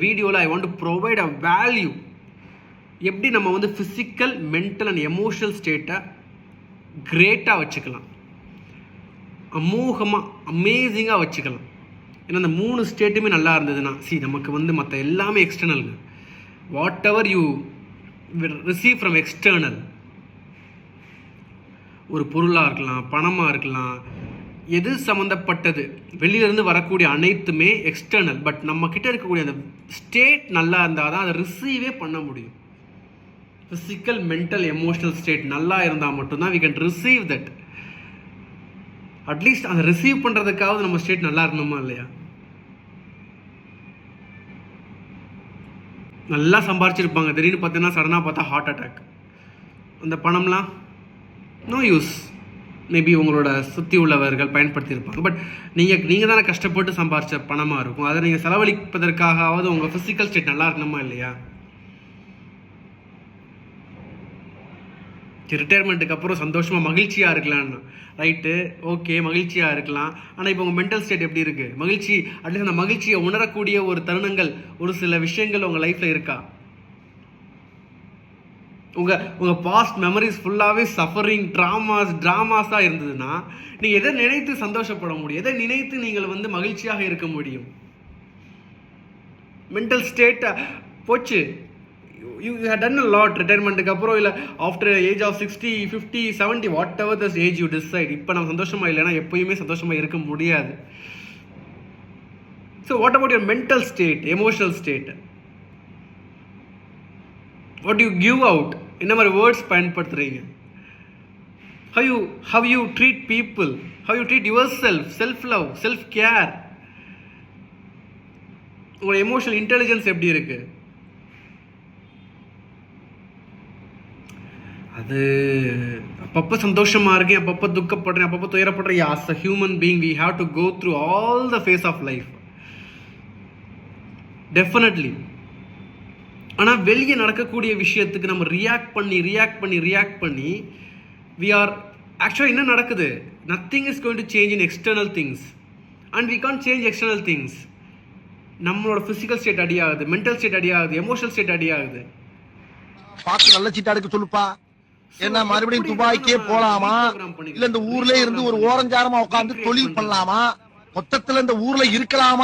வீடியோவில் I want to provide a value. எப்படி நம்ம வந்து ஃபிசிக்கல், மென்டல் அண்ட் எமோஷனல் ஸ்டேட்டை கிரேட்டாக வச்சுக்கலாம், அமோகமாக அமேசிங்காக வச்சுக்கலாம். ஏன்னா அந்த 3 ஸ்டேட்டுமே நல்லா இருந்ததுன்னா நமக்கு வந்து மற்ற எல்லாமே எக்ஸ்டர்னலுங்க. Whatever you receive from external, ஒரு பொருளாக இருக்கலாம், பணமாக இருக்கலாம், எது சம்மந்தப்பட்டது வெளியிலேருந்து வரக்கூடிய அனைத்துமே எக்ஸ்டர்னல். பட் நம்ம கிட்ட இருக்கக்கூடிய அந்த ஸ்டேட் நல்லா இருந்தால் தான் அதை ரிசீவே பண்ண முடியும். ஃபிசிக்கல், மென்டல், எமோஷனல் ஸ்டேட் நல்லா இருந்தால் மட்டும்தான் we can receive that. At least அதை ரிசீவ் பண்ணுறதுக்காவது நம்ம ஸ்டேட் நல்லா இருக்கணுமா இல்லையா? நல்லா சம்பாரிச்சிருப்பாங்க, திடீர்னு பார்த்தீங்கன்னா சடனாக பார்த்தா ஹார்ட் அட்டாக். அந்த பணம்லாம் நோ யூஸ். மேபி உங்களோட சுற்றி உள்ளவர்கள் பயன்படுத்தியிருப்பாங்க. பட் நீங்கள் தானே கஷ்டப்பட்டு சம்பாரித்த பணமாக இருக்கும். அதை நீங்கள் செலவழிப்பதற்காகவாவது உங்கள் ஃபிசிக்கல் ஸ்டேட் நல்லா இருக்கணுமா இல்லையா? ரிட்டையர்மெண்ட்டுக்கு அப்புறம் சந்தோஷமாக மகிழ்ச்சியாக இருக்கலாம்னா ரைட்டு, ஓகே, மகிழ்ச்சியாக இருக்கலாம். ஆனால் இப்போ உங்கள் மென்டல் ஸ்டேட் எப்படி இருக்குது? மகிழ்ச்சி, அட்லீஸ்ட் அந்த மகிழ்ச்சியை உணரக்கூடிய ஒரு தருணங்கள், ஒரு சில விஷயங்கள் உங்கள் லைஃப்பில் இருக்கா? உங்கள் பாஸ்ட் மெமரிஸ் ஃபுல்லாகவே சஃபரிங், ட்ராமாஸாக இருந்ததுன்னா நீங்கள் எதை நினைத்து சந்தோஷப்பட முடியும்? எதை நினைத்து நீங்கள் வந்து மகிழ்ச்சியாக இருக்க முடியும்? மென்டல் ஸ்டேட்டை போச்சு. You had done a lot ரிட்டையர்மெண்ட்டுக்கு அப்புறம், இல்லை after age of 60, 50, 70, whatever this age you decide. இப்போ நம்ம சந்தோஷமாக இல்லைன்னா எப்பயுமே சந்தோஷமாக இருக்க முடியாது. So what about your mental state, emotional state? What you give out, என்ன மாதிரி வேர்ட்ஸ் பயன்படுத்துகிறீங்க? how you treat people, how you treat yourself, self love, self care. உங்களோட எமோஷனல் இன்டெலிஜென்ஸ் எப்படி இருக்குது? அது அப்பப்போ சந்தோஷமாக இருக்கேன், அப்பப்போ துக்கப்படுறேன், அப்பப்போ துயரப்படுறேன். As a human being we have to go through all the phase of life, definitely. ஆனால் வெளியே நடக்கக்கூடிய விஷயத்துக்கு நம்ம ரியாக்ட் பண்ணி வி ஆர் ஆக்சுவலாக என்ன நடக்குது? Nothing is going to change in external things and we can't change external things. நம்மளோட ஃபிசிக்கல் ஸ்டேட் அடியாகுது, மென்டல் ஸ்டேட் அடியாகுது, எமோஷனல் ஸ்டேட் அடியாகுது. பார்த்து நல்ல சீட்டா எடுக்க சொல்லுப்பா. என்ன மறுபடியும் துபாய்க்கே போலாமா, இல்ல இந்த ஊர்ல இருந்து ஒரு ஓரஞ்சாரமா உட்கார்ந்து தொழில் பண்ணலாமா, மொத்தத்துல இந்த ஊர்ல இருக்கலாமா?